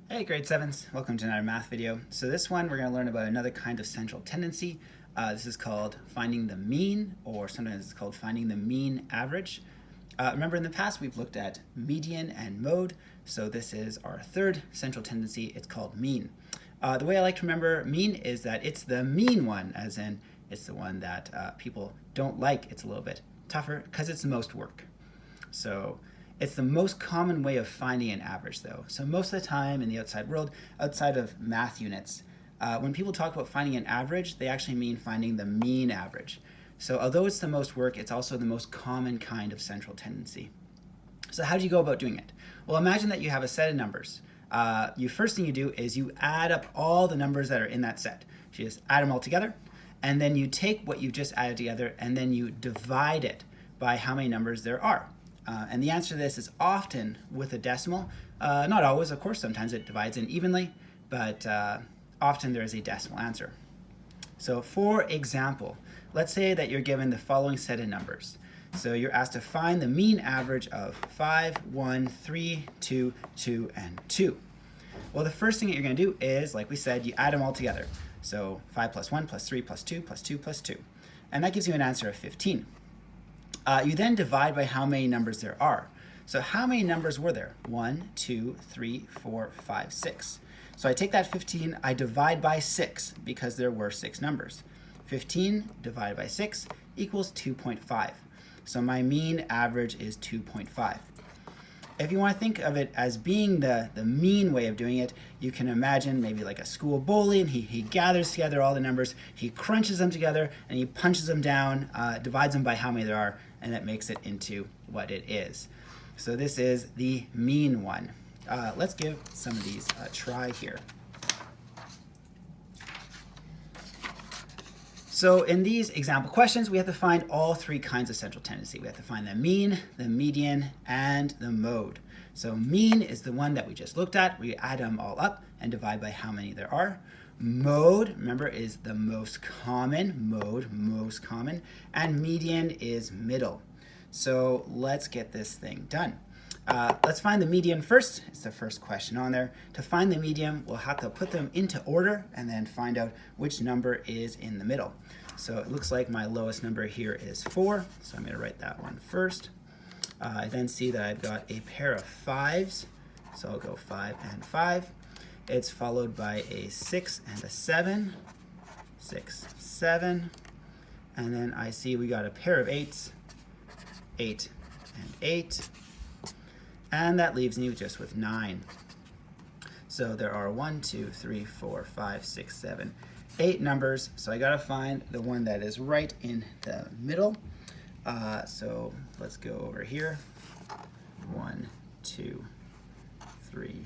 Hey grade 7s, welcome to another math video. So this one we're going to learn about another kind of central tendency. This is called finding the mean, or sometimes it's called finding the mean average. Remember in the past we've looked at median and mode, so this is our third central tendency. It's called mean. The way I like to remember mean is that it's the mean one, as in it's the one that people don't like. It's a little bit tougher because it's the most work. So it's the most common way of finding an average, though. So most of the time in the outside world, outside of math units, when people talk about finding an average, they actually mean finding the mean average. So although it's the most work, it's also the most common kind of central tendency. So how do you go about doing it? Well, imagine that you have a set of numbers. First thing you do is you add up all the numbers that are in that set. So you just add them all together, and then you take what you just added together, and then you divide it by how many numbers there are. And the answer to this is often with a decimal. Not always, of course, sometimes it divides in evenly, but often there is a decimal answer. So for example, let's say that you're given the following set of numbers. So you're asked to find the mean average of 5, 1, 3, 2, 2, and 2. Well, the first thing that you're going to do is, like we said, you add them all together. So 5 plus 1 plus 3 plus 2 plus 2 plus 2. And that gives you an answer of 15. You then divide by how many numbers there are. So how many numbers were there? 1, 2, 3, 4, 5, 6. So I take that 15, I divide by 6 because there were 6 numbers. 15 divided by 6 equals 2.5. So my mean average is 2.5. If you want to think of it as being the mean way of doing it, you can imagine maybe like a school bully, and he gathers together all the numbers, he crunches them together, and he punches them down, divides them by how many there are, and that makes it into what it is. So this is the mean one. Let's give some of these a try here. So in these example questions, we have to find all three kinds of central tendency. We have to find the mean, the median, and the mode. So mean is the one that we just looked at. We add them all up and divide by how many there are. Mode, remember, is the most common. Mode, most common. And median is middle. So let's get this thing done. Let's find the median first. It's the first question on there. To find the median, we'll have to put them into order and then find out which number is in the middle. So it looks like my lowest number here is 4, so I'm going to write that one first. I then see that I've got a pair of 5s, so I'll go 5 and 5. It's followed by a 6 and a 7, 6, 7. And then I see we got a pair of 8s, 8 and 8. And that leaves me just with 9. So there are 1, 2, 3, 4, 5, 6, 7, 8 numbers. So I gotta find the one that is right in the middle. So let's go over here. 1, 2, 3,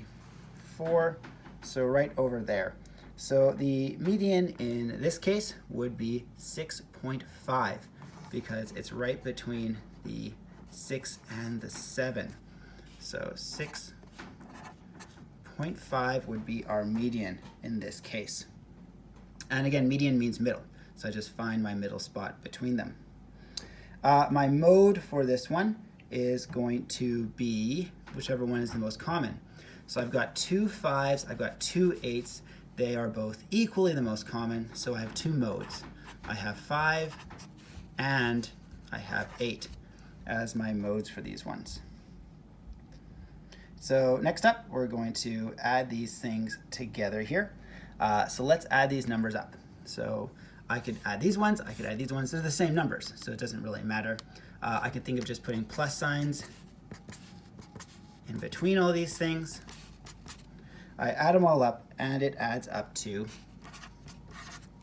4. So right over there. So the median in this case would be 6.5 because it's right between the 6 and the 7. So 6.5 would be our median in this case. And again, median means middle. So I just find my middle spot between them. My mode for this one is going to be whichever one is the most common. So I've got 2 5s, I've got 2 8s. They are both equally the most common, so I have 2 modes. I have 5 and I have 8 as my modes for these ones. So next up, we're going to add these things together here. So let's add these numbers up. So I could add these ones, I could add these ones. They're the same numbers, so it doesn't really matter. I could think of just putting plus signs in between all these things. I add them all up, and it adds up to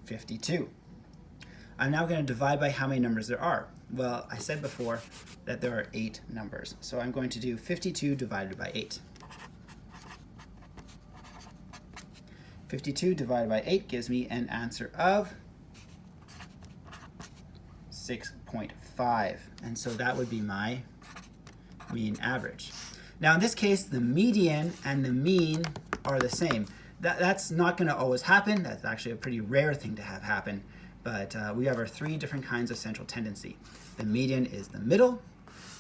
52. I'm now going to divide by how many numbers there are. Well, I said before that there are 8 numbers, so I'm going to do 52 divided by 8. 52 divided by 8 gives me an answer of 6.5, and so that would be my mean average. Now in this case, the median and the mean are the same. That's not going to always happen. That's actually a pretty rare thing to have happen. But we have our 3 different kinds of central tendency. The median is the middle,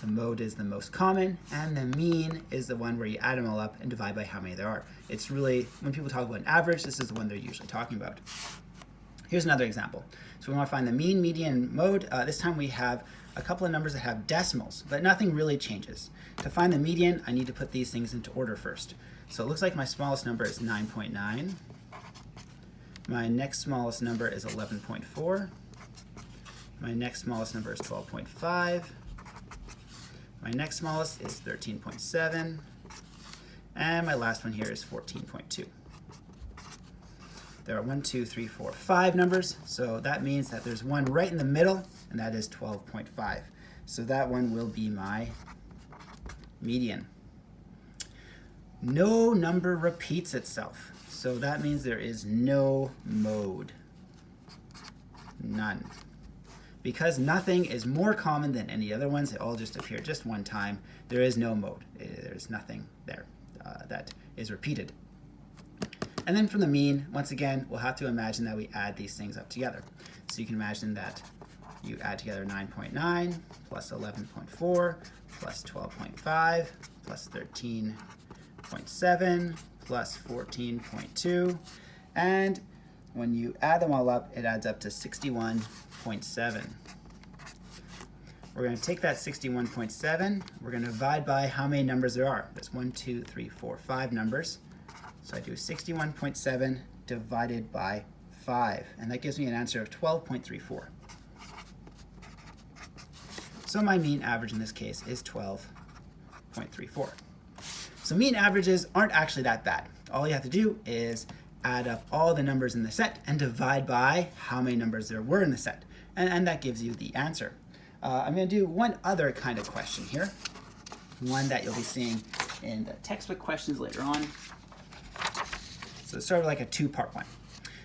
The mode is the most common, and the mean is the one where you add them all up and divide by how many there are. It's really, when people talk about an average, this is the one they're usually talking about. Here's another example. So we want to find the mean, median, mode. This time we have a couple of numbers that have decimals, but nothing really changes. To find the median, I need to put these things into order first. So it looks like my smallest number is 9.9. My next smallest number is 11.4. My next smallest number is 12.5. My next smallest is 13.7. And my last one here is 14.2. There are 1, 2, 3, 4, 5 numbers, so that means that there's one right in the middle, and that is 12.5. So that one will be my median. No number repeats itself, so that means there is no mode. None. Because nothing is more common than any other ones, they all just appear just one time, there is no mode. There's nothing there that is repeated. And then from the mean, once again, we'll have to imagine that we add these things up together. So you can imagine that you add together 9.9 plus 11.4 plus 12.5 plus 13.7 plus 14.2. And when you add them all up, it adds up to 61.7. We're going to take that 61.7, we're going to divide by how many numbers there are. There's 1, 2, 3, 4, 5 numbers. So I do 61.7 divided by 5, and that gives me an answer of 12.34. So my mean average in this case is 12.34. So mean averages aren't actually that bad. All you have to do is add up all the numbers in the set and divide by how many numbers there were in the set, and that gives you the answer. I'm going to do one other kind of question here, one that you'll be seeing in the textbook questions later on. So it's sort of like a two-part one.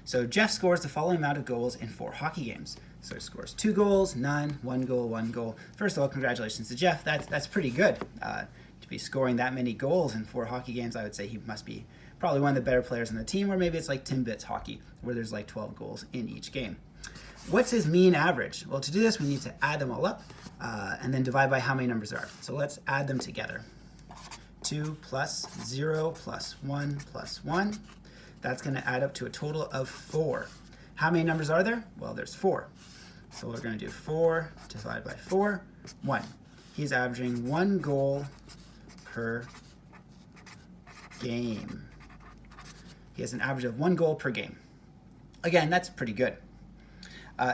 So Jeff scores the following amount of goals in 4 hockey games. So he scores 2 goals, none, 1 goal, 1 goal. First of all, congratulations to Jeff. That's pretty good. To be scoring that many goals in 4 hockey games, I would say he must be probably one of the better players on the team, or maybe it's like Timbits hockey, where there's like 12 goals in each game. What's his mean average? Well, to do this, we need to add them all up and then divide by how many numbers there are. So let's add them together. 2 plus 0 plus 1 plus 1. That's going to add up to a total of 4. How many numbers are there? Well, there's 4. So we're going to do 4 divided by 4, 1. He's averaging 1 goal per game. He has an average of 1 goal per game. Again, that's pretty good.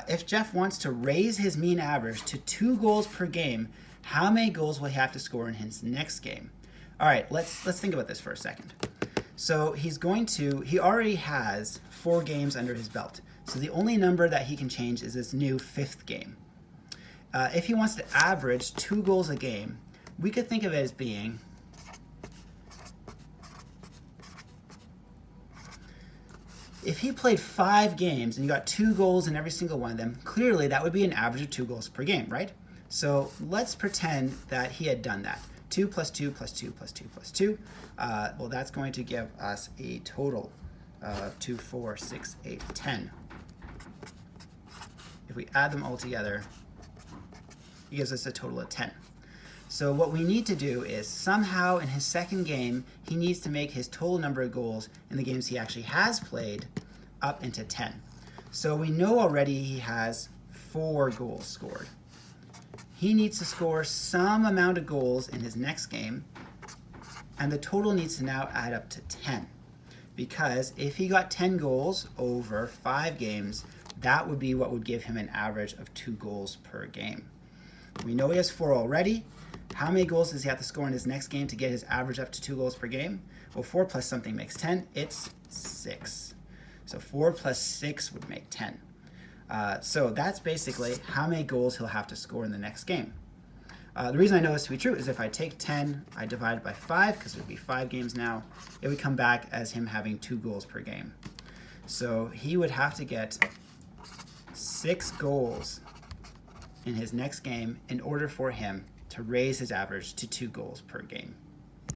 If Jeff wants to raise his mean average to 2 goals per game, how many goals will he have to score in his next game? All right, let's think about this for a second. So he already has 4 games under his belt. So the only number that he can change is this new 5th game. If he wants to average 2 goals a game, we could think of it as being if he played 5 games and you got 2 goals in every single one of them, clearly that would be an average of 2 goals per game, right? So let's pretend that he had done that. 2 plus 2 plus 2 plus 2 plus 2. Well, that's going to give us a total of 2, 4, 6, 8, 10. If we add them all together, it gives us a total of 10. So what we need to do is somehow in his second game, he needs to make his total number of goals in the games he actually has played up into 10. So we know already he has 4 goals scored. He needs to score some amount of goals in his next game, and the total needs to now add up to 10. Because if he got 10 goals over 5 games, that would be what would give him an average of 2 goals per game. We know he has 4 already. How many goals does he have to score in his next game to get his average up to 2 goals per game? Well, 4 plus something makes 10. It's 6. So 4 plus 6 would make 10. So that's basically how many goals he'll have to score in the next game. The reason I know this to be true is if I take 10, I divide it by 5, because it would be 5 games now, it would come back as him having 2 goals per game. So he would have to get 6 goals in his next game in order for him to raise his average to 2 goals per game.